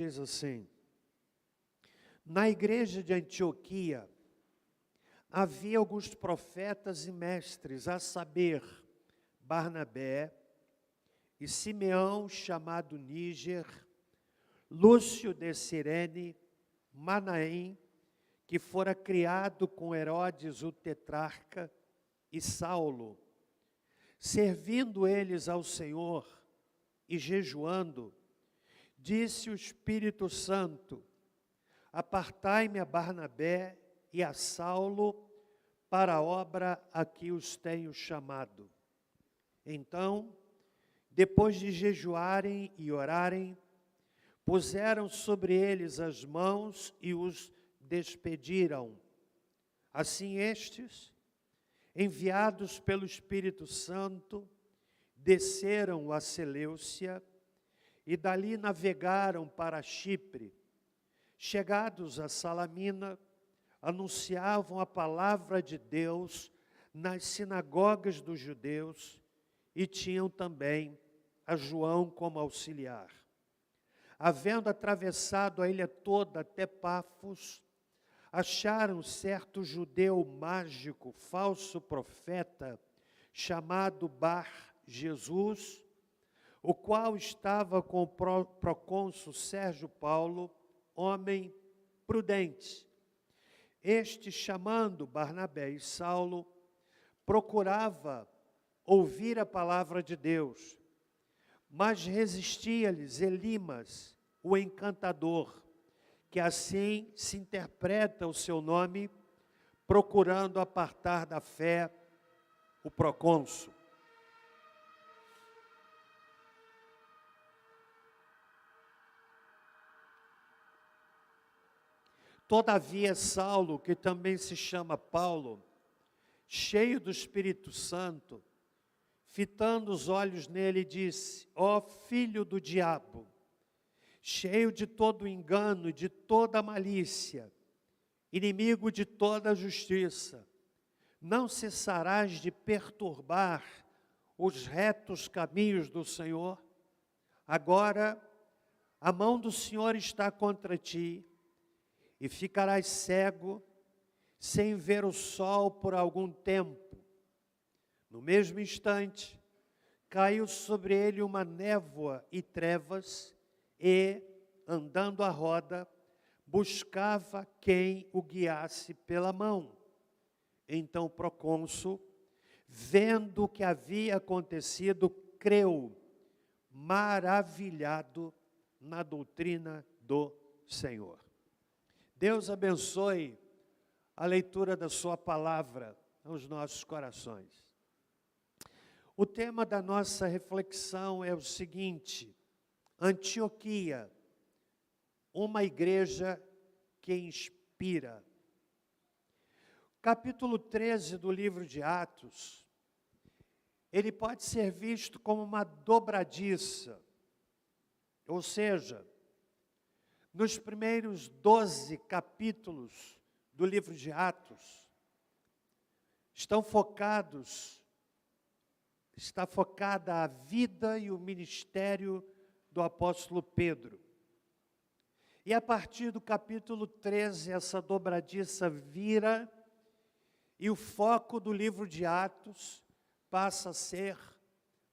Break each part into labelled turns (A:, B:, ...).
A: Diz assim: na igreja de Antioquia havia alguns profetas e mestres, a saber, Barnabé e Simeão, chamado Níger, Lúcio de Cirene, Manaém, que fora criado com Herodes o tetrarca, e Saulo. Servindo eles ao Senhor e jejuando, disse o Espírito Santo: apartai-me a Barnabé e a Saulo para a obra a que os tenho chamado. Então, depois de jejuarem e orarem, puseram sobre eles as mãos e os despediram. Assim estes, enviados pelo Espírito Santo, desceram a Seleucia e dali navegaram para Chipre. Chegados a Salamina, anunciavam a palavra de Deus nas sinagogas dos judeus e tinham também a João como auxiliar. Havendo atravessado a ilha toda até Pafos, acharam certo judeu mágico, falso profeta, chamado Bar-Jesus, o qual estava com o procônsul Sérgio Paulo, homem prudente. Este, chamando Barnabé e Saulo, procurava ouvir a palavra de Deus, mas resistia-lhes Elimas, o encantador, que assim se interpreta o seu nome, procurando apartar da fé o procônsul. Todavia Saulo, que também se chama Paulo, cheio do Espírito Santo, fitando os olhos nele, disse: ó filho do diabo, cheio de todo engano e de toda malícia, inimigo de toda justiça, não cessarás de perturbar os retos caminhos do Senhor? Agora a mão do Senhor está contra ti, e ficarás cego, sem ver o sol por algum tempo. No mesmo instante, caiu sobre ele uma névoa e trevas, e, andando à roda, buscava quem o guiasse pela mão. Então o procônsul, vendo o que havia acontecido, creu, maravilhado na doutrina do Senhor. Deus abençoe a leitura da sua palavra aos nossos corações. O tema da nossa reflexão é o seguinte: Antioquia, uma igreja que inspira. Capítulo 13 do livro de Atos, ele pode ser visto como uma dobradiça, ou seja, nos primeiros 12 capítulos do livro de Atos, está focada a vida e o ministério do apóstolo Pedro. E a partir do capítulo 13, essa dobradiça vira, e o foco do livro de Atos passa a ser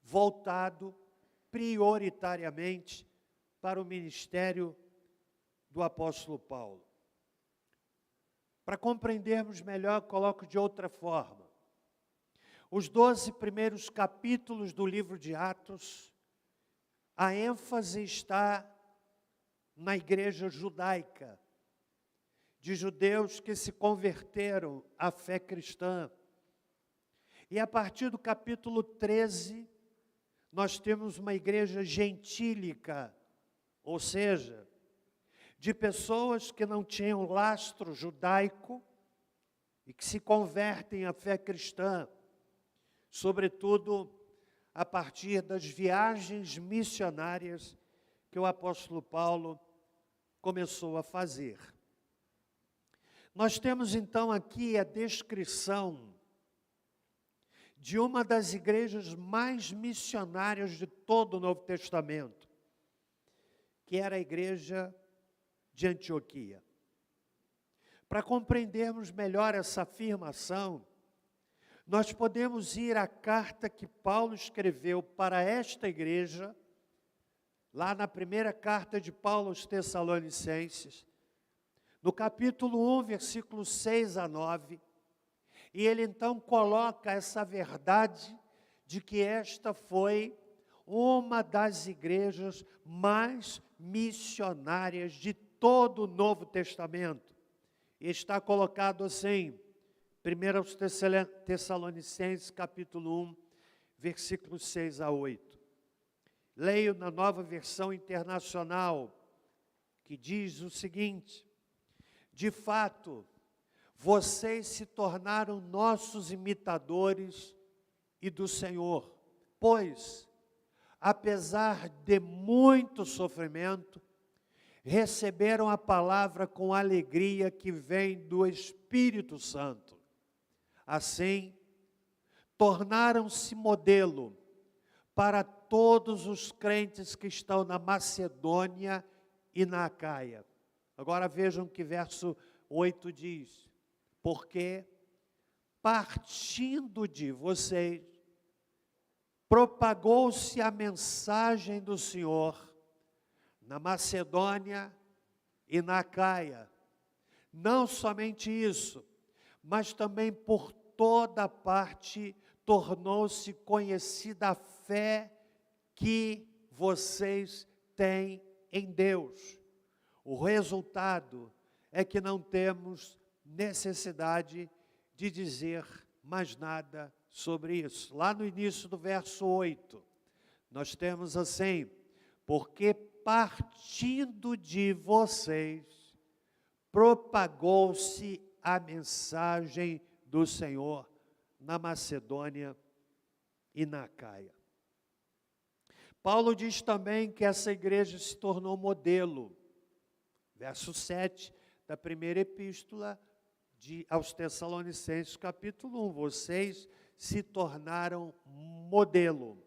A: voltado prioritariamente para o ministério do apóstolo Paulo. Para compreendermos melhor, coloco de outra forma. Os 12 primeiros capítulos do livro de Atos, a ênfase está na igreja judaica, de judeus que se converteram à fé cristã. E a partir do capítulo 13, nós temos uma igreja gentílica, ou seja, de pessoas que não tinham lastro judaico e que se convertem à fé cristã, sobretudo a partir das viagens missionárias que o apóstolo Paulo começou a fazer. Nós temos então aqui a descrição de uma das igrejas mais missionárias de todo o Novo Testamento, que era a igreja de Antioquia. Para compreendermos melhor essa afirmação, nós podemos ir à carta que Paulo escreveu para esta igreja, lá na primeira carta de Paulo aos Tessalonicenses, no capítulo 1, versículos 6 a 9, e ele então coloca essa verdade de que esta foi uma das igrejas mais missionárias de todo o Novo Testamento. E está colocado assim, 1 Tessalonicenses, capítulo 1, versículos 6 a 8. Leio na Nova Versão Internacional, que diz o seguinte: de fato, vocês se tornaram nossos imitadores e do Senhor, pois, apesar de muito sofrimento, receberam a palavra com alegria que vem do Espírito Santo. Assim, tornaram-se modelo para todos os crentes que estão na Macedônia e na Acaia. Agora vejam que verso 8 diz: porque partindo de vocês, propagou-se a mensagem do Senhor na Macedônia e na Acaia. Não somente isso, mas também por toda parte tornou-se conhecida a fé que vocês têm em Deus. O resultado é que não temos necessidade de dizer mais nada sobre isso. Lá no início do verso 8, nós temos assim: porque partindo de vocês, propagou-se a mensagem do Senhor na Macedônia e na Acaia. Paulo diz também que essa igreja se tornou modelo. Verso 7 da primeira epístola aos Tessalonicenses, capítulo 1. Vocês se tornaram modelo.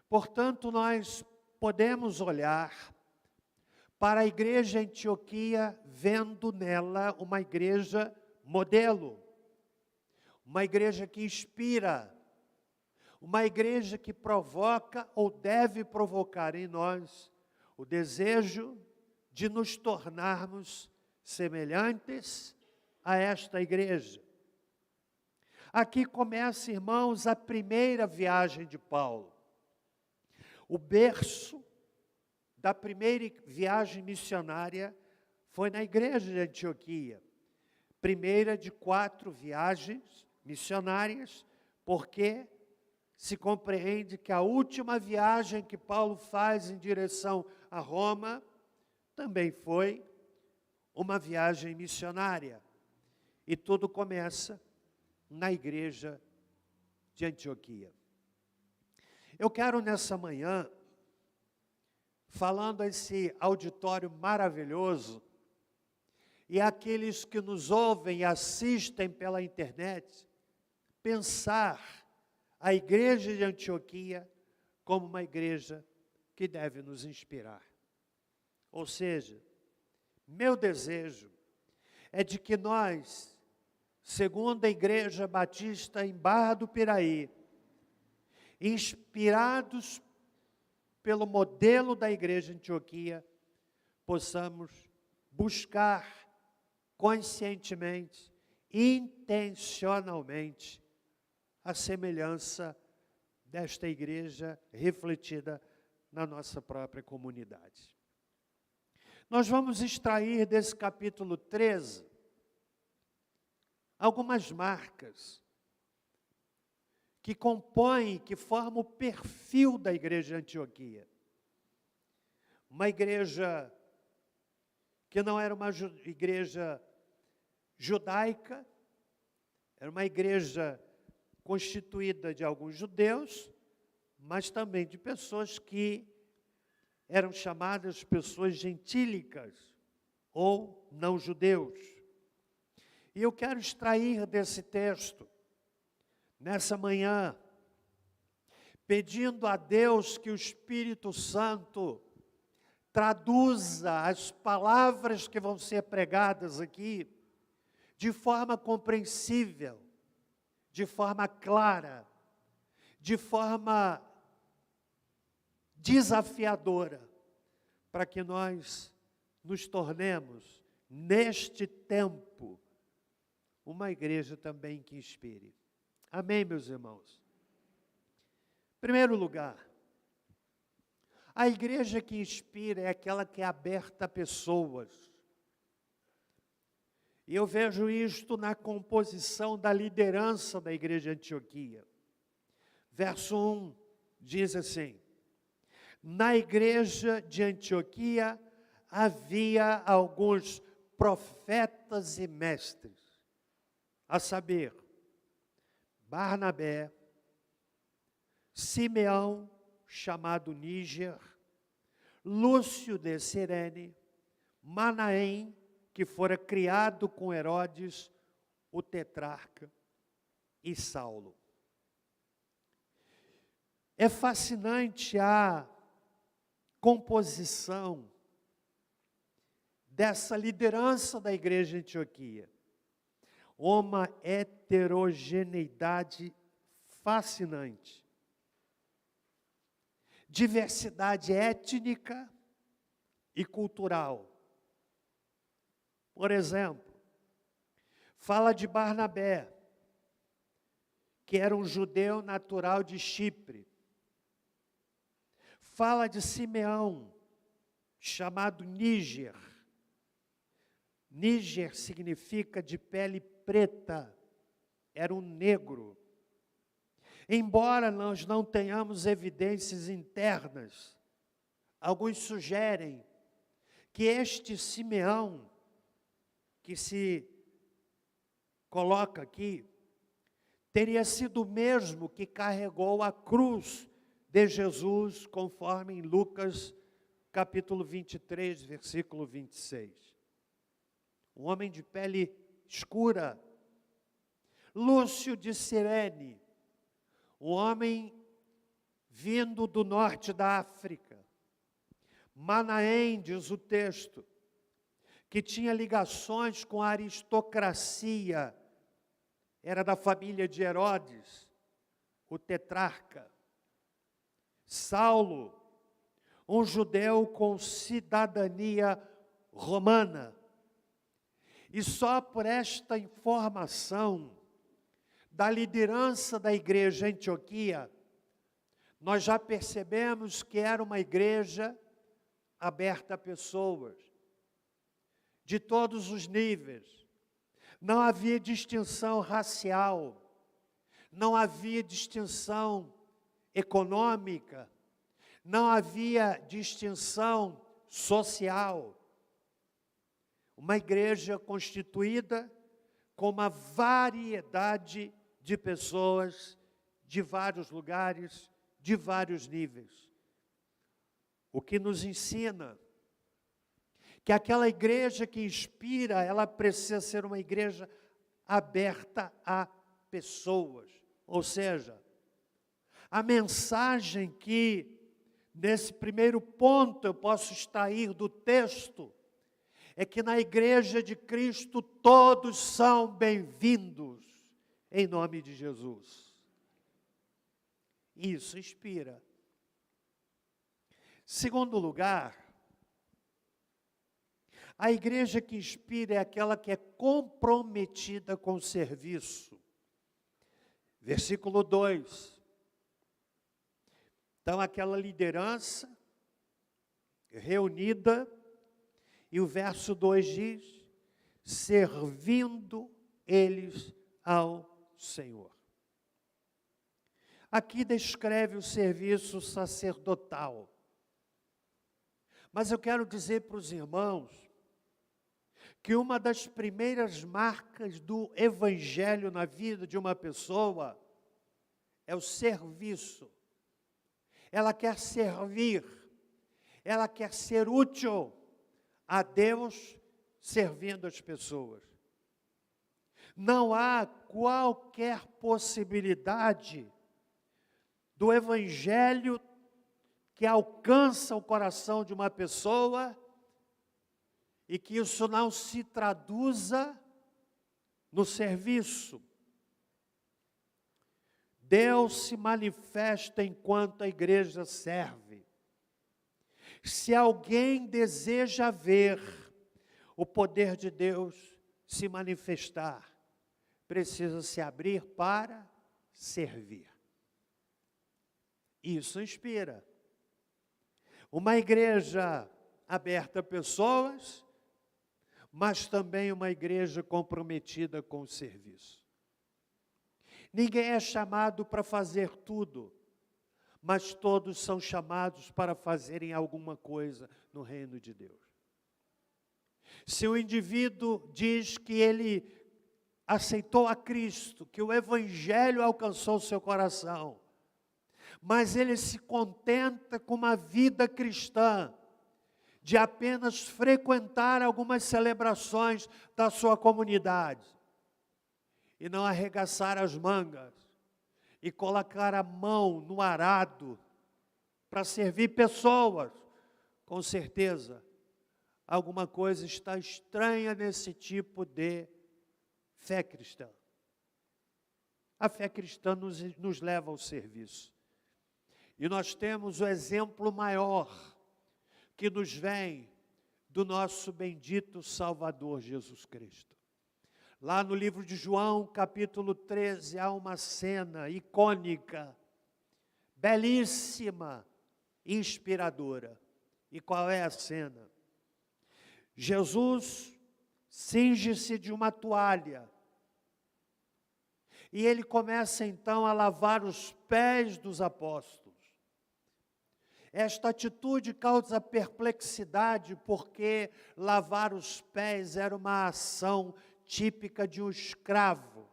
A: Portanto, nós podemos olhar para a igreja em Antioquia, vendo nela uma igreja modelo, uma igreja que inspira, uma igreja que provoca ou deve provocar em nós o desejo de nos tornarmos semelhantes a esta igreja. Aqui começa, irmãos, a primeira viagem de Paulo. O berço da primeira viagem missionária foi na igreja de Antioquia. Primeira de 4 viagens missionárias, porque se compreende que a última viagem que Paulo faz em direção a Roma também foi uma viagem missionária. E tudo começa na igreja de Antioquia. Eu quero nessa manhã, falando a esse auditório maravilhoso, e aqueles que nos ouvem e assistem pela internet, pensar a igreja de Antioquia como uma igreja que deve nos inspirar. Ou seja, meu desejo é de que nós, segundo a Igreja Batista em Barra do Piraí, inspirados pelo modelo da igreja de Antioquia, possamos buscar conscientemente, intencionalmente, a semelhança desta igreja refletida na nossa própria comunidade. Nós vamos extrair desse capítulo 13 algumas marcas que compõem, que formam o perfil da igreja de Antioquia. Uma igreja que não era uma igreja judaica, era uma igreja constituída de alguns judeus, mas também de pessoas que eram chamadas pessoas gentílicas ou não judeus. E eu quero extrair desse texto, nessa manhã, pedindo a Deus que o Espírito Santo traduza as palavras que vão ser pregadas aqui de forma compreensível, de forma clara, de forma desafiadora, para que nós nos tornemos, neste tempo, uma igreja também que inspire. Amém, meus irmãos? Em primeiro lugar, a igreja que inspira é aquela que é aberta a pessoas. E eu vejo isto na composição da liderança da igreja de Antioquia. Verso 1 diz assim: na igreja de Antioquia havia alguns profetas e mestres, a saber, Barnabé, Simeão, chamado Níger, Lúcio de Cirene, Manaém, que fora criado com Herodes, o tetrarca, e Saulo. É fascinante a composição dessa liderança da igreja de Antioquia. Uma heterogeneidade fascinante. Diversidade étnica e cultural. Por exemplo, fala de Barnabé, que era um judeu natural de Chipre. Fala de Simeão, chamado Níger. Níger significa de pele preta, era um negro. Embora nós não tenhamos evidências internas, alguns sugerem que este Simeão, que se coloca aqui, teria sido o mesmo que carregou a cruz de Jesus, conforme em Lucas, capítulo 23, versículo 26. Um homem de pele escura. Lúcio de Cirene, um homem vindo do norte da África. Manaém, diz o texto, que tinha ligações com a aristocracia, era da família de Herodes, o tetrarca. Saulo, um judeu com cidadania romana. E só por esta informação da liderança da igreja em Antioquia, nós já percebemos que era uma igreja aberta a pessoas, de todos os níveis. Não havia distinção racial, não havia distinção econômica, não havia distinção social. Uma igreja constituída com uma variedade de pessoas de vários lugares, de vários níveis. O que nos ensina que aquela igreja que inspira, ela precisa ser uma igreja aberta a pessoas. Ou seja, a mensagem que, nesse primeiro ponto, eu posso extrair do texto, é que na igreja de Cristo todos são bem-vindos, em nome de Jesus. Isso inspira. Segundo lugar, a igreja que inspira é aquela que é comprometida com o serviço. Versículo 2. Então, aquela liderança reunida, e o verso 2 diz, servindo eles ao Senhor. Aqui descreve o serviço sacerdotal. Mas eu quero dizer para os irmãos que uma das primeiras marcas do evangelho na vida de uma pessoa é o serviço. Ela quer servir, ela quer ser útil a Deus servindo as pessoas. Não há qualquer possibilidade do evangelho que alcança o coração de uma pessoa e que isso não se traduza no serviço. Deus se manifesta enquanto a igreja serve. Se alguém deseja ver o poder de Deus se manifestar, precisa se abrir para servir. Isso inspira. Uma igreja aberta a pessoas, mas também uma igreja comprometida com o serviço. Ninguém é chamado para fazer tudo, mas todos são chamados para fazerem alguma coisa no reino de Deus. Se o indivíduo diz que ele aceitou a Cristo, que o Evangelho alcançou seu coração, mas ele se contenta com uma vida cristã, de apenas frequentar algumas celebrações da sua comunidade, e não arregaçar as mangas, e colocar a mão no arado, para servir pessoas, com certeza, alguma coisa está estranha nesse tipo de fé cristã. A fé cristã nos leva ao serviço. E nós temos o exemplo maior que nos vem do nosso bendito Salvador Jesus Cristo. Lá no livro de João, capítulo 13, há uma cena icônica, belíssima, inspiradora. E qual é a cena? Jesus cinge-se de uma toalha e ele começa então a lavar os pés dos apóstolos. Esta atitude causa perplexidade, porque lavar os pés era uma ação típica de um escravo.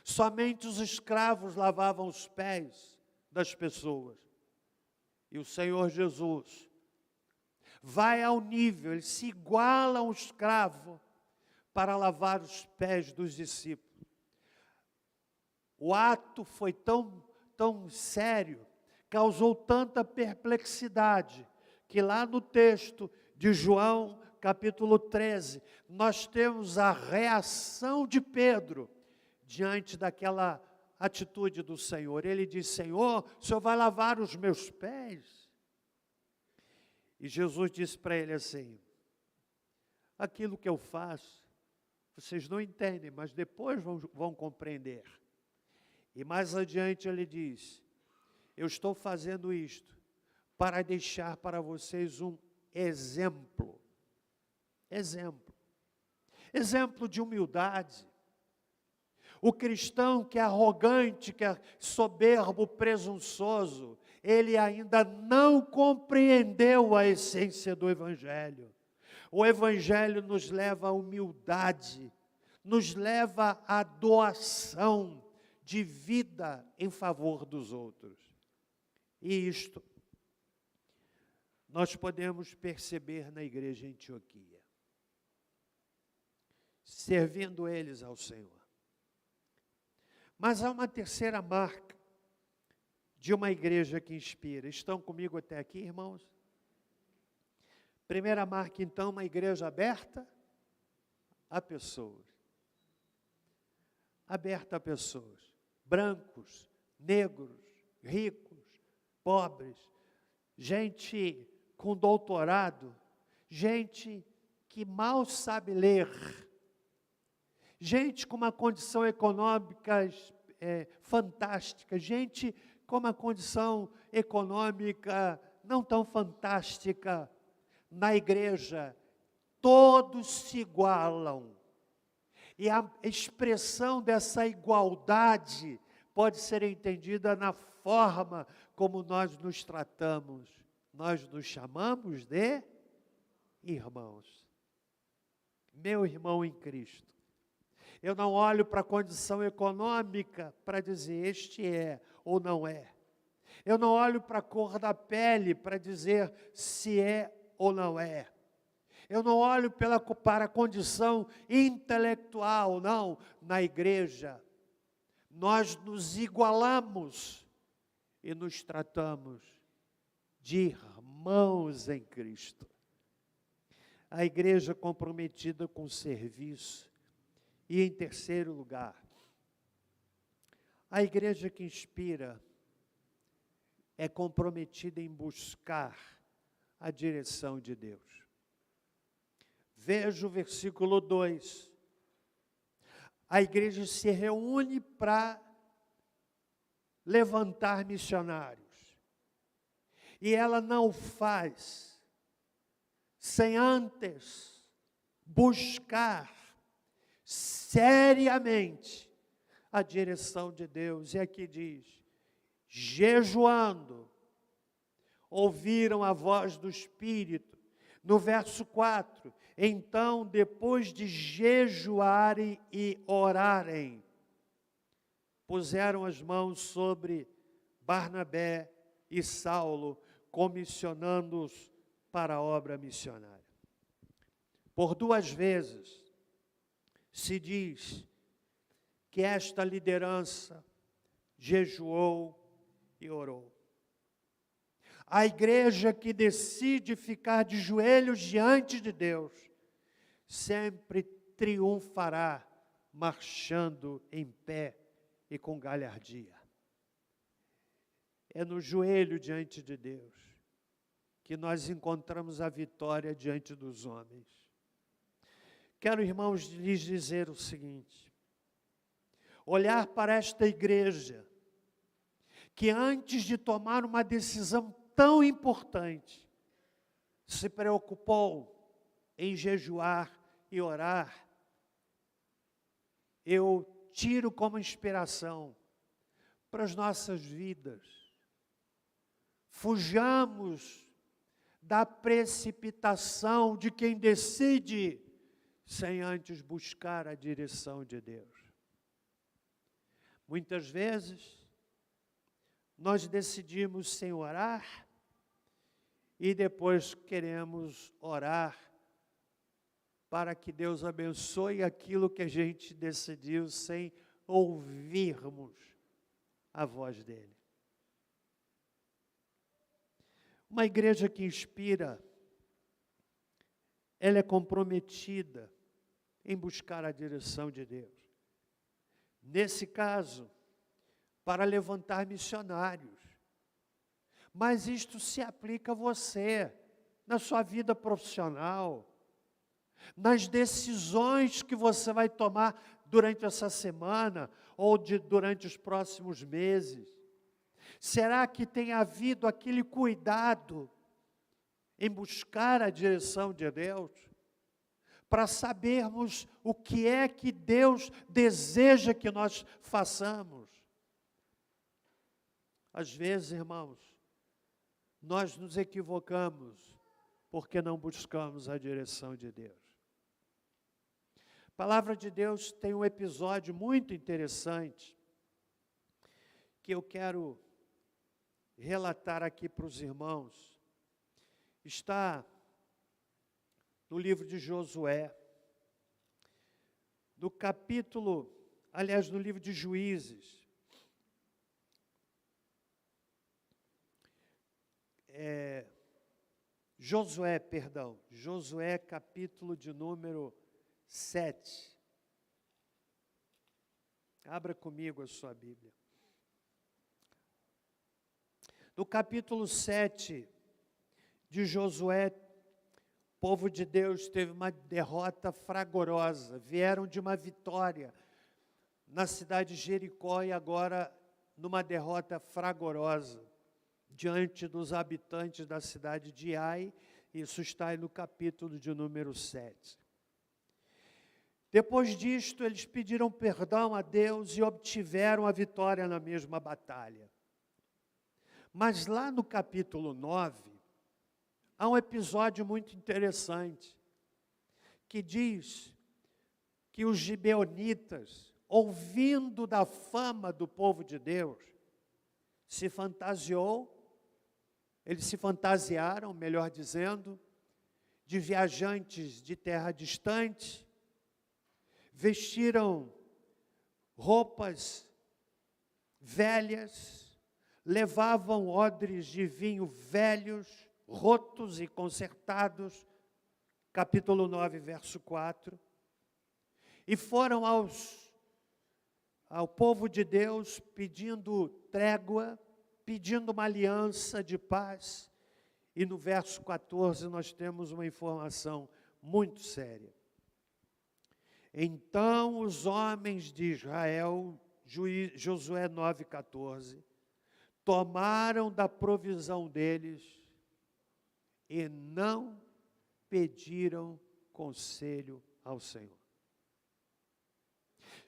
A: Somente os escravos lavavam os pés das pessoas. E o Senhor Jesus vai ao nível, ele se iguala a um escravo para lavar os pés dos discípulos. O ato foi tão sério, causou tanta perplexidade, que lá no texto de João, capítulo 13, nós temos a reação de Pedro diante daquela atitude do Senhor. Ele diz: Senhor, o Senhor vai lavar os meus pés? E Jesus disse para ele assim: aquilo que eu faço, vocês não entendem, mas depois vão compreender. E mais adiante ele diz: eu estou fazendo isto para deixar para vocês um exemplo. Exemplo de humildade. O cristão que é arrogante, que é soberbo, presunçoso, ele ainda não compreendeu a essência do Evangelho. O Evangelho nos leva à humildade, nos leva à doação de vida em favor dos outros. E isto nós podemos perceber na igreja em Antioquia, servindo eles ao Senhor. Mas há uma terceira marca de uma igreja que inspira. Estão comigo até aqui, irmãos? Primeira marca, então, uma igreja aberta a pessoas. Aberta a pessoas. Brancos, negros, ricos, pobres, gente com doutorado, gente que mal sabe ler, gente com uma condição econômica fantástica, gente com uma condição econômica não tão fantástica. Na igreja, todos se igualam. E a expressão dessa igualdade pode ser entendida na forma como nós nos tratamos. Nós nos chamamos de irmãos. Meu irmão em Cristo. Eu não olho para a condição econômica para dizer este é ou não é. Eu não olho para a cor da pele para dizer se é ou não é. Eu não olho para a condição intelectual, não. Na igreja, nós nos igualamos e nos tratamos de irmãos em Cristo. A igreja comprometida com o serviço. E em terceiro lugar, a igreja que inspira é comprometida em buscar a direção de Deus. Veja o versículo 2. A igreja se reúne para levantar missionários. E ela não o faz sem antes buscar seriamente a direção de Deus. E aqui diz, jejuando, ouviram a voz do Espírito. No verso 4, então, depois de jejuarem e orarem, puseram as mãos sobre Barnabé e Saulo, comissionando-os para a obra missionária. Por 2 vezes, se diz que esta liderança jejuou e orou. A igreja que decide ficar de joelhos diante de Deus, sempre triunfará, marchando em pé e com galhardia. É no joelho diante de Deus que nós encontramos a vitória diante dos homens. Quero, irmãos, lhes dizer o seguinte: olhar para esta igreja, que antes de tomar uma decisão tão importante, se preocupou em jejuar e orar, eu tiro como inspiração para as nossas vidas. Fujamos da precipitação de quem decide, sem antes buscar a direção de Deus. Muitas vezes, nós decidimos sem orar, e depois queremos orar para que Deus abençoe aquilo que a gente decidiu sem ouvirmos a voz dEle. Uma igreja que inspira, ela é comprometida em buscar a direção de Deus. Nesse caso, para levantar missionários. Mas isto se aplica a você, na sua vida profissional, nas decisões que você vai tomar durante essa semana ou durante os próximos meses. Será que tem havido aquele cuidado em buscar a direção de Deus? Para sabermos o que é que Deus deseja que nós façamos. Às vezes, irmãos, nós nos equivocamos porque não buscamos a direção de Deus. A palavra de Deus tem um episódio muito interessante que eu quero relatar aqui para os irmãos. Está no livro de Josué, no livro de Juízes. Josué capítulo de número 7. Abra comigo a sua Bíblia. No capítulo 7 de Josué, o povo de Deus teve uma derrota fragorosa. Vieram de uma vitória na cidade de Jericó e agora numa derrota fragorosa diante dos habitantes da cidade de Ai. Isso está aí no capítulo de número 7. Depois disto, eles pediram perdão a Deus e obtiveram a vitória na mesma batalha. Mas lá no capítulo 9, há um episódio muito interessante, que diz que os gibeonitas, ouvindo da fama do povo de Deus, eles se fantasiaram, melhor dizendo, de viajantes de terra distante, vestiram roupas velhas, levavam odres de vinho velhos, rotos e consertados, capítulo 9, verso 4, e foram ao povo de Deus pedindo trégua, pedindo uma aliança de paz, e no verso 14 nós temos uma informação muito séria. Então os homens de Israel, Josué 9,14, tomaram da provisão deles e não pediram conselho ao Senhor.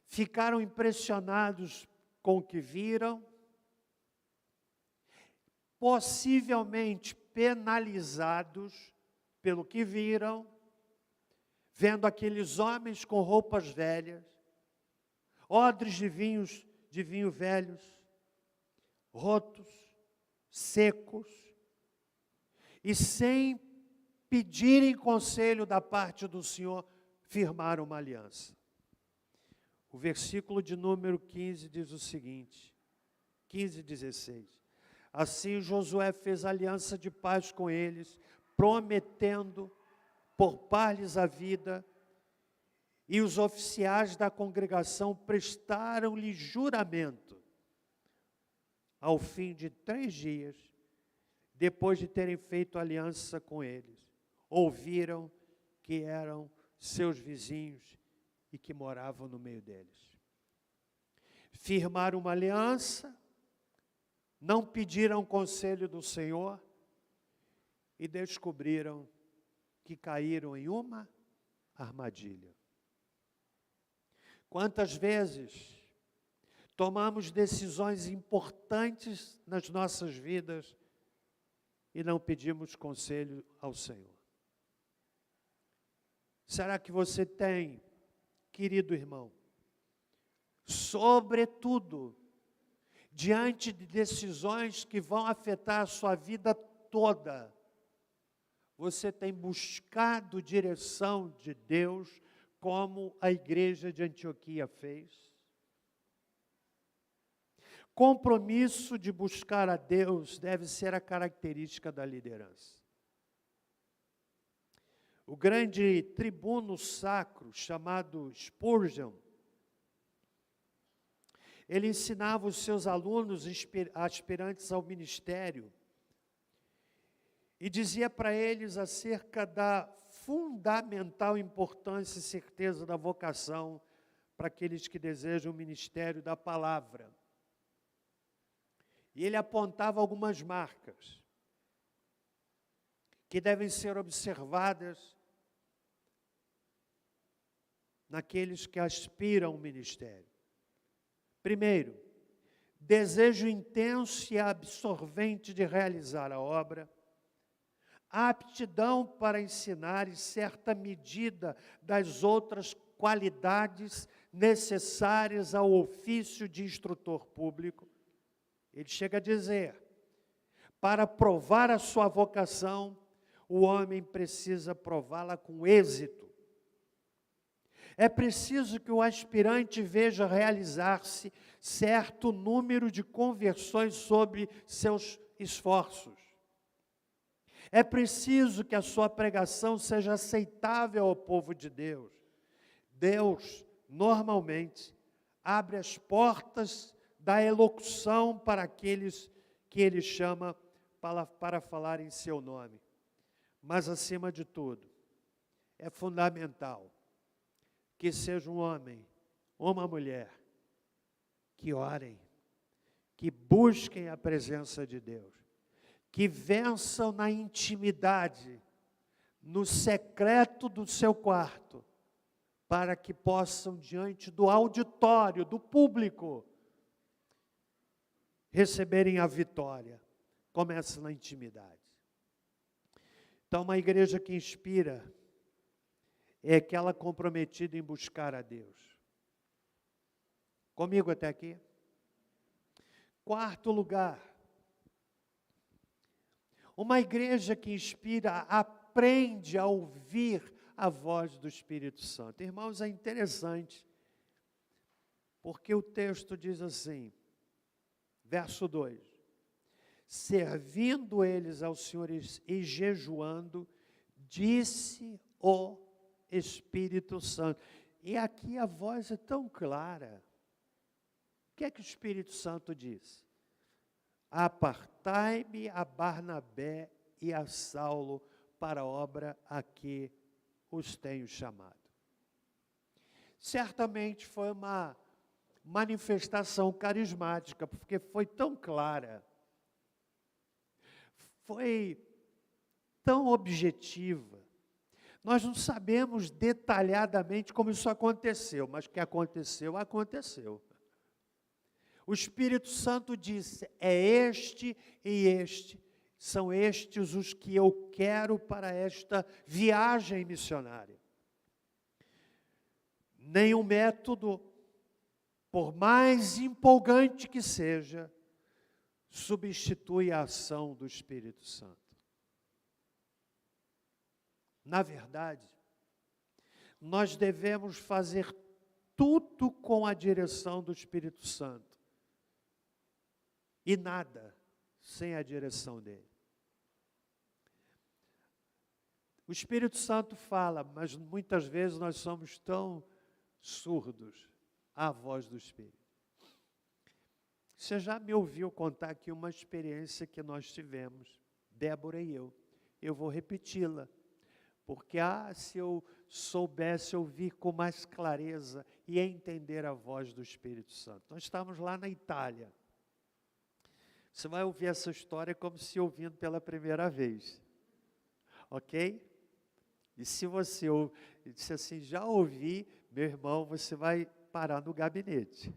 A: Ficaram impressionados com o que viram, possivelmente penalizados pelo que viram, vendo aqueles homens com roupas velhas, odres de vinho velhos, rotos, secos, e sem pedirem conselho da parte do Senhor, firmaram uma aliança. O versículo de número 15 diz o seguinte, 15:16. Assim Josué fez aliança de paz com eles, prometendo poupar-lhes a vida, e os oficiais da congregação prestaram-lhe juramento. Ao fim de 3 dias, depois de terem feito aliança com eles, ouviram que eram seus vizinhos e que moravam no meio deles. Firmaram uma aliança, não pediram conselho do Senhor e descobriram que caíram em uma armadilha. Quantas vezes tomamos decisões importantes nas nossas vidas e não pedimos conselho ao Senhor? Será que você tem, querido irmão, sobretudo, diante de decisões que vão afetar a sua vida toda, você tem buscado direção de Deus, como a igreja de Antioquia fez? Compromisso de buscar a Deus deve ser a característica da liderança. O grande tribuno sacro, chamado Spurgeon, ele ensinava os seus alunos aspirantes ao ministério e dizia para eles acerca da fundamental importância e certeza da vocação para aqueles que desejam o ministério da palavra. E ele apontava algumas marcas que devem ser observadas naqueles que aspiram ao ministério. Primeiro, desejo intenso e absorvente de realizar a obra, a aptidão para ensinar e certa medida das outras qualidades necessárias ao ofício de instrutor público. Ele chega a dizer, para provar a sua vocação, o homem precisa prová-la com êxito. É preciso que o aspirante veja realizar-se certo número de conversões sobre seus esforços. É preciso que a sua pregação seja aceitável ao povo de Deus. Deus, normalmente, abre as portas da elocução para aqueles que Ele chama para falar em seu nome. Mas, acima de tudo, é fundamental que seja um homem ou uma mulher que orem, que busquem a presença de Deus, que vençam na intimidade, no secreto do seu quarto, para que possam, diante do auditório, do público, receberem a vitória. Começa na intimidade. Então, uma igreja que inspira é aquela comprometida em buscar a Deus. Comigo até aqui? Quarto lugar, uma igreja que inspira aprende a ouvir a voz do Espírito Santo. Irmãos, é interessante, porque o texto diz assim, verso 2, servindo eles ao Senhor e jejuando, disse o Espírito Santo. E aqui a voz é tão clara. O que é que o Espírito Santo disse? Apartai-me a Barnabé e a Saulo para a obra a que os tenho chamado. Certamente foi uma manifestação carismática, porque foi tão clara, foi tão objetiva. Nós não sabemos detalhadamente como isso aconteceu, mas que aconteceu, aconteceu. O Espírito Santo disse, é este e este, são estes os que eu quero para esta viagem missionária. Nenhum método, por mais empolgante que seja, substitui a ação do Espírito Santo. Na verdade, nós devemos fazer tudo com a direção do Espírito Santo. E nada sem a direção dele. O Espírito Santo fala, mas muitas vezes nós somos tão surdos à voz do Espírito. Você já me ouviu contar aqui uma experiência que nós tivemos, Débora e eu. Eu vou repeti-la, porque se eu soubesse ouvir com mais clareza e entender a voz do Espírito Santo. Nós estávamos lá na Itália. Você vai ouvir essa história como se ouvindo pela primeira vez. Ok? E se você disse assim, já ouvi, meu irmão, você vai parar no gabinete.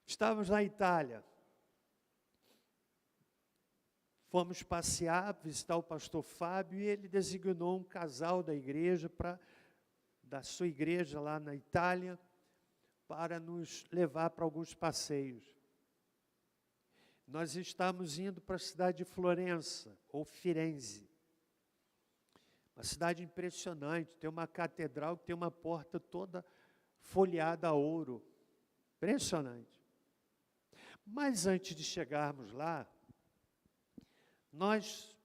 A: Estávamos na Itália. Fomos passear, visitar o pastor Fábio, e ele designou um casal da igreja, da sua igreja lá na Itália, para nos levar para alguns passeios. Nós estávamos indo para a cidade de Florença, ou Firenze. Uma cidade impressionante, tem uma catedral que tem uma porta toda folheada a ouro. Impressionante. Mas antes de chegarmos lá, nós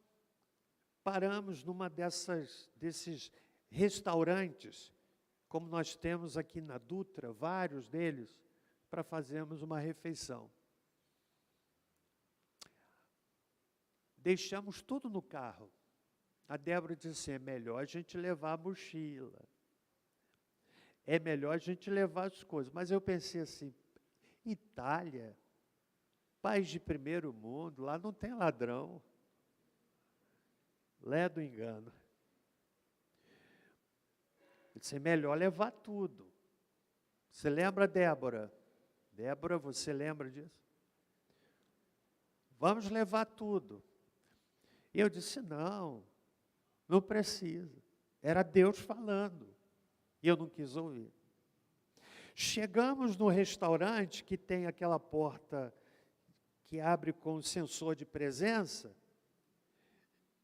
A: paramos numa desses restaurantes, como nós temos aqui na Dutra, vários deles, para fazermos uma refeição. Deixamos tudo no carro. A Débora disse assim, é melhor a gente levar a mochila. É melhor a gente levar as coisas. Mas eu pensei assim, Itália, país de primeiro mundo, lá não tem ladrão. Lé do engano. Eu disse, é melhor levar tudo. Você lembra, Débora? Débora, você lembra disso? Vamos levar tudo. E eu disse, não precisa. Era Deus falando. E eu não quis ouvir. Chegamos no restaurante que tem aquela porta que abre com sensor de presença.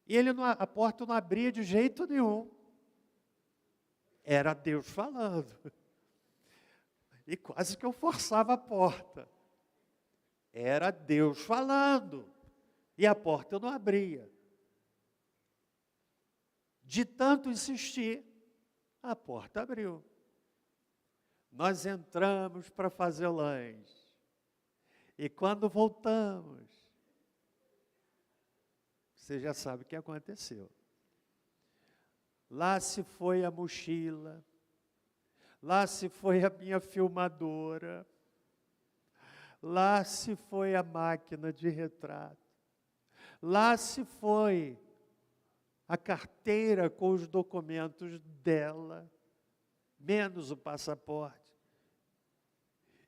A: E a porta não abria de jeito nenhum. Era Deus falando. E quase que eu forçava a porta. Era Deus falando. E a porta não abria. De tanto insistir, a porta abriu. Nós entramos para fazer o lanche. E quando voltamos, você já sabe o que aconteceu. Lá se foi a mochila, lá se foi a minha filmadora, lá se foi a máquina de retrato, lá se foi a carteira com os documentos dela, menos o passaporte,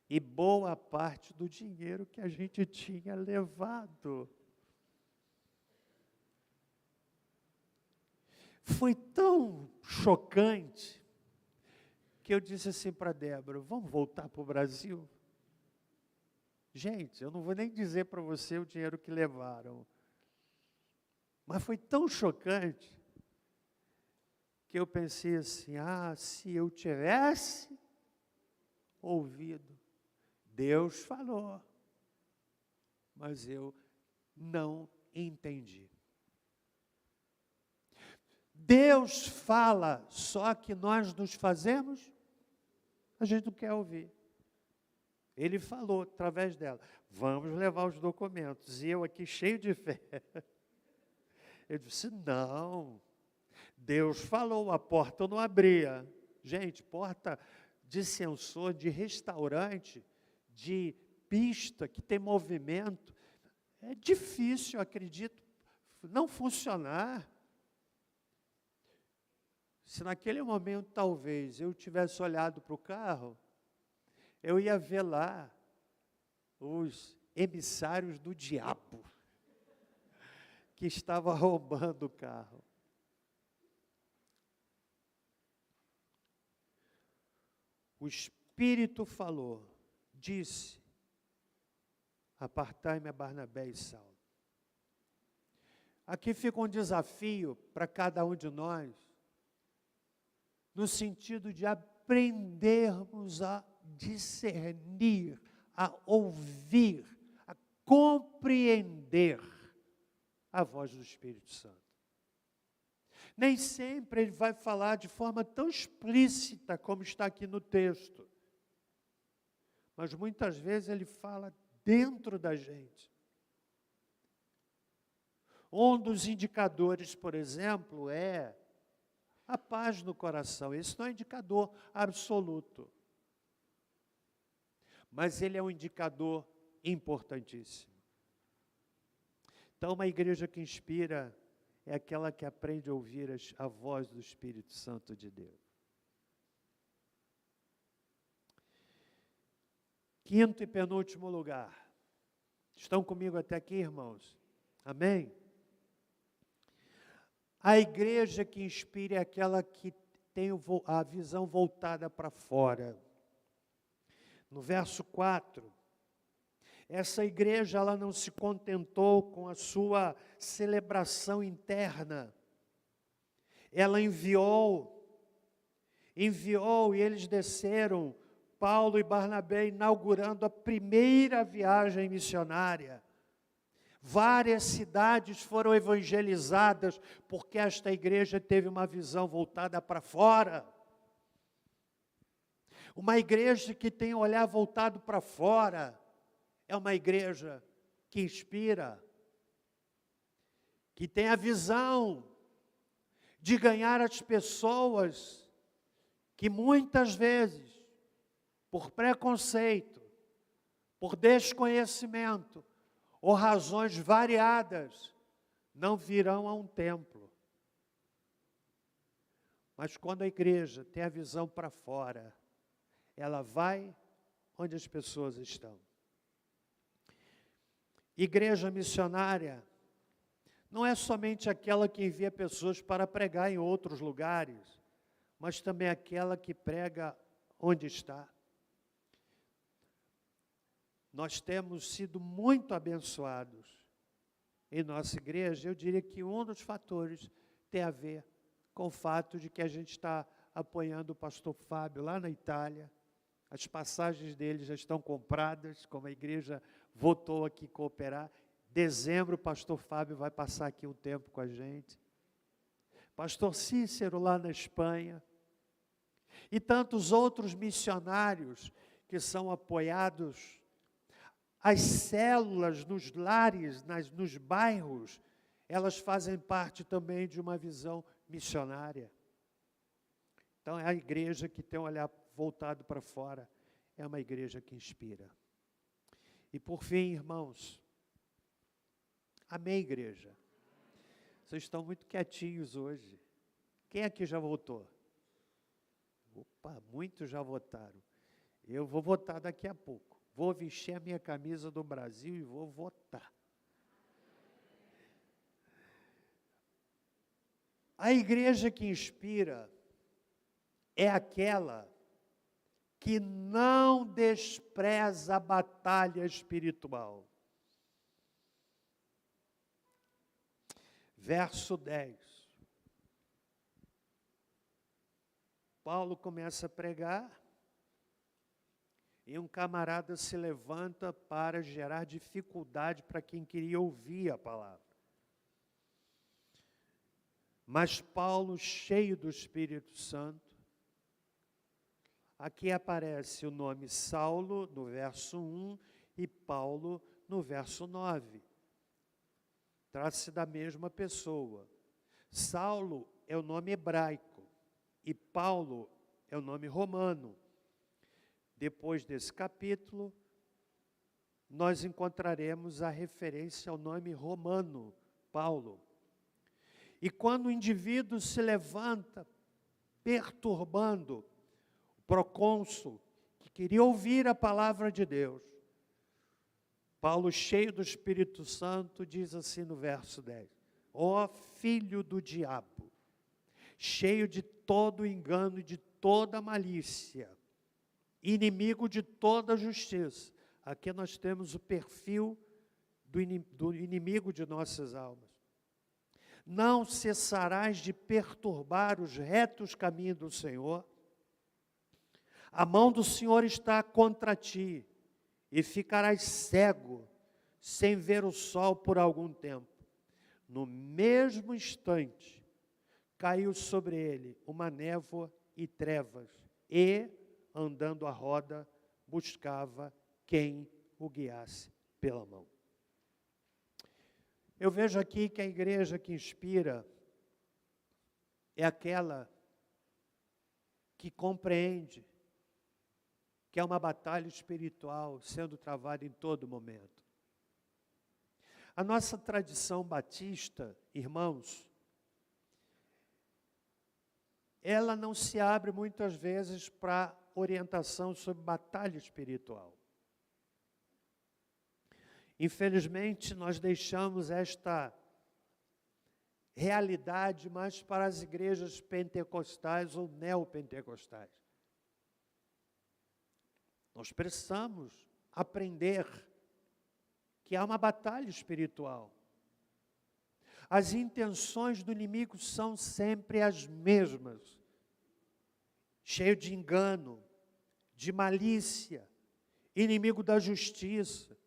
A: e boa parte do dinheiro que a gente tinha levado. Foi tão chocante que eu disse assim para a Débora, vamos voltar para o Brasil? Gente, eu não vou nem dizer para você o dinheiro que levaram. Mas foi tão chocante que eu pensei assim, se eu tivesse ouvido, Deus falou. mas eu não entendi. Deus fala, só que nós nos fazemos, a gente não quer ouvir. Ele falou através dela, vamos levar os documentos. E eu aqui cheio de fé. Eu disse, não, Deus falou, a porta não abria. Gente, porta de sensor, de restaurante, de pista que tem movimento, é difícil, eu acredito, não funcionar. Se naquele momento, talvez, eu tivesse olhado para o carro, eu ia ver lá os emissários do diabo que estavam roubando o carro. O Espírito falou, disse, apartai-me a Barnabé e Saulo. Aqui fica um desafio para cada um de nós, no sentido de aprendermos a discernir, a ouvir, a compreender a voz do Espírito Santo. Nem sempre ele vai falar de forma tão explícita como está aqui no texto, mas muitas vezes ele fala dentro da gente. Um dos indicadores, por exemplo, é a paz no coração. Esse não é um indicador absoluto, mas ele é um indicador importantíssimo. Então, uma igreja que inspira é aquela que aprende a ouvir a voz do Espírito Santo de Deus. Quinto e penúltimo lugar. Estão comigo até aqui, irmãos? Amém? A igreja que inspira é aquela que tem a visão voltada para fora. No verso 4, essa igreja ela não se contentou com a sua celebração interna. Ela enviou e eles desceram, Paulo e Barnabé, inaugurando a primeira viagem missionária. Várias cidades foram evangelizadas, porque esta igreja teve uma visão voltada para fora. Uma igreja que tem um olhar voltado para fora, é uma igreja que inspira, que tem a visão de ganhar as pessoas que muitas vezes, por preconceito, por desconhecimento, ou razões variadas, não virão a um templo. Mas quando a igreja tem a visão para fora, ela vai onde as pessoas estão. Igreja missionária não é somente aquela que envia pessoas para pregar em outros lugares, mas também aquela que prega onde está. Nós temos sido muito abençoados em nossa igreja. Eu diria que um dos fatores tem a ver com o fato de que a gente está apoiando o pastor Fábio lá na Itália. As passagens dele já estão compradas, como a igreja votou aqui cooperar. Dezembro, o pastor Fábio vai passar aqui um tempo com a gente. Pastor Cícero lá na Espanha. E tantos outros missionários que são apoiados. As células nos lares, nos bairros, elas fazem parte também de uma visão missionária. Então, é a igreja que tem um olhar voltado para fora, é uma igreja que inspira. E por fim, irmãos, amém, igreja? Vocês estão muito quietinhos hoje. Quem aqui já votou? Opa, muitos já votaram. Eu vou votar daqui a pouco. Vou vestir a minha camisa do Brasil e vou votar. A igreja que inspira é aquela que não despreza a batalha espiritual. Verso 10. Paulo começa a pregar. e um camarada se levanta para gerar dificuldade para quem queria ouvir a palavra. Mas Paulo, cheio do Espírito Santo, aqui aparece o nome Saulo no verso 1 e Paulo no verso 9. Trata-se da mesma pessoa. Saulo é o nome hebraico e Paulo é o nome romano. Depois desse capítulo, nós encontraremos a referência ao nome romano, Paulo. E quando o indivíduo se levanta, perturbando o procônsul, que queria ouvir a palavra de Deus, Paulo, cheio do Espírito Santo, diz assim no verso 10, ó filho do diabo, cheio de todo engano e de toda malícia, inimigo de toda justiça. Aqui nós temos o perfil do inimigo de nossas almas. Não cessarás de perturbar os retos caminhos do Senhor. A mão do Senhor está contra ti, e ficarás cego, sem ver o sol por algum tempo. No mesmo instante, caiu sobre ele uma névoa e trevas, e, andando à roda, buscava quem o guiasse pela mão. Eu vejo aqui que a igreja que inspira é aquela que compreende que é uma batalha espiritual sendo travada em todo momento. A nossa tradição batista, irmãos, ela não se abre muitas vezes para orientação sobre batalha espiritual. Infelizmente, nós deixamos esta realidade mais para as igrejas pentecostais ou neopentecostais. Nós precisamos aprender que há uma batalha espiritual. As intenções do inimigo são sempre as mesmas. Cheio de engano, de malícia, inimigo da justiça,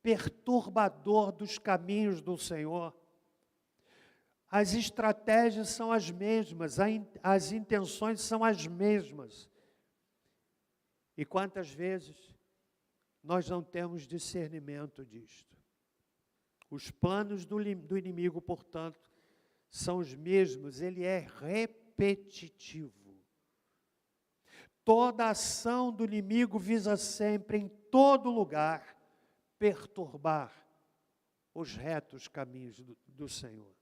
A: perturbador dos caminhos do Senhor. As estratégias são as mesmas, as intenções são as mesmas. E quantas vezes nós não temos discernimento disto? Os planos do inimigo, portanto, são os mesmos, ele é repetitivo. Toda ação do inimigo visa sempre, em todo lugar, perturbar os retos caminhos do Senhor.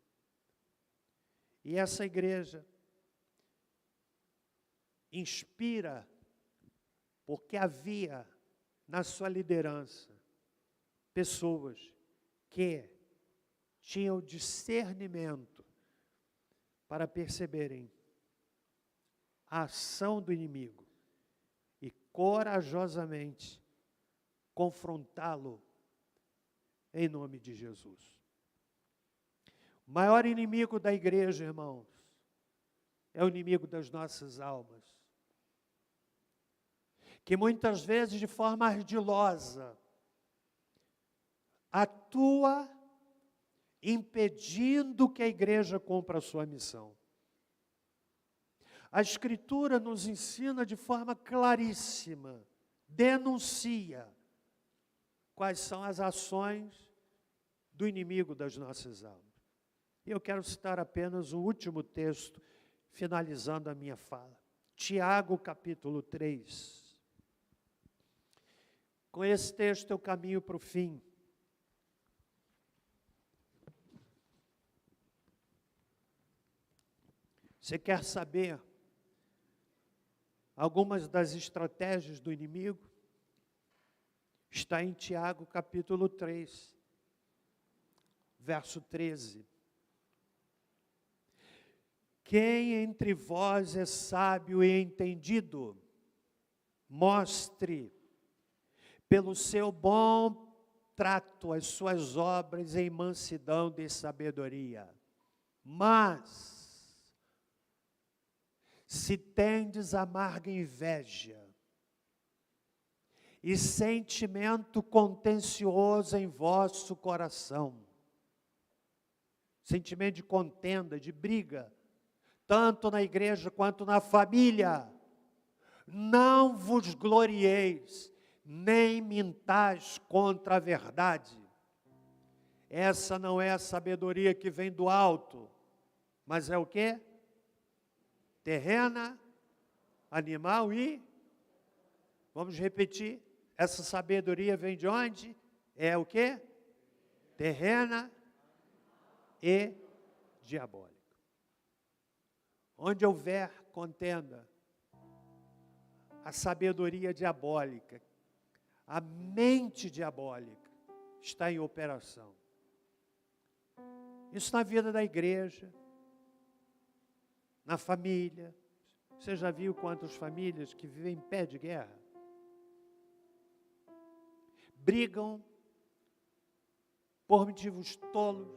A: E essa igreja inspira, porque havia na sua liderança pessoas que tinham discernimento para perceberem a ação do inimigo e corajosamente confrontá-lo em nome de Jesus. O maior inimigo da igreja, irmãos, é o inimigo das nossas almas, que muitas vezes de forma ardilosa atua impedindo que a igreja cumpra a sua missão. A Escritura nos ensina de forma claríssima, denuncia quais são as ações do inimigo das nossas almas. E eu quero citar apenas o último texto, finalizando a minha fala. Tiago, capítulo 3. Com esse texto eu caminho para o fim. Você quer saber algumas das estratégias do inimigo? Está em Tiago, capítulo 3, verso 13. Quem entre vós é sábio e entendido, mostre pelo seu bom trato as suas obras em mansidão de sabedoria. Mas, se tendes amarga inveja e sentimento contencioso em vosso coração. Sentimento de contenda, de briga, tanto na igreja quanto na família. Não vos glorieis, nem mintais contra a verdade. Essa não é a sabedoria que vem do alto, mas é o quê? Terrena, animal e... Vamos repetir. Essa sabedoria vem de onde? É o quê? Terrena e diabólica. Onde houver contenda, a sabedoria diabólica, a mente diabólica está em operação. Isso na vida da igreja, na família. Você já viu quantas famílias que vivem em pé de guerra? Brigam por motivos tolos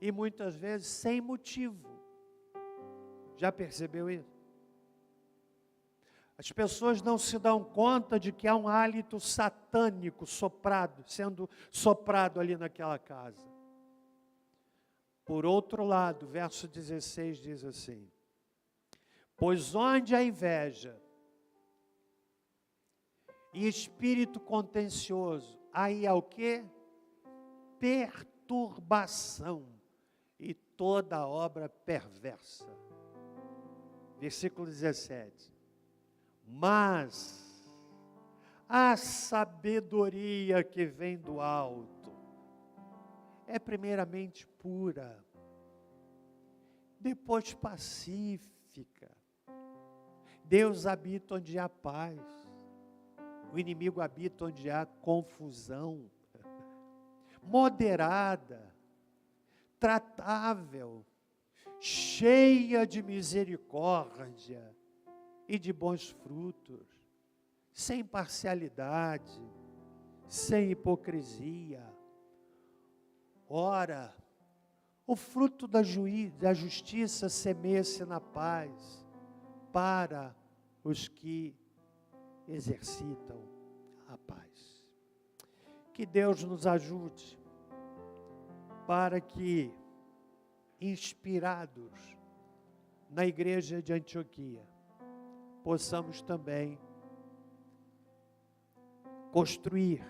A: e muitas vezes sem motivo. Já percebeu isso? As pessoas não se dão conta de que há um hálito satânico sendo soprado ali naquela casa. Por outro lado, verso 16 diz assim: pois onde a inveja e espírito contencioso, aí há o quê? Perturbação e toda obra perversa. Versículo 17. Mas a sabedoria que vem do alto é primeiramente pura, depois pacífica. Deus habita onde há paz, o inimigo habita onde há confusão. Moderada, tratável, cheia de misericórdia e de bons frutos, sem parcialidade, sem hipocrisia. Ora, o fruto da justiça semeia-se na paz para os que exercitam a paz. Que Deus nos ajude para que, inspirados na igreja de Antioquia, possamos também construir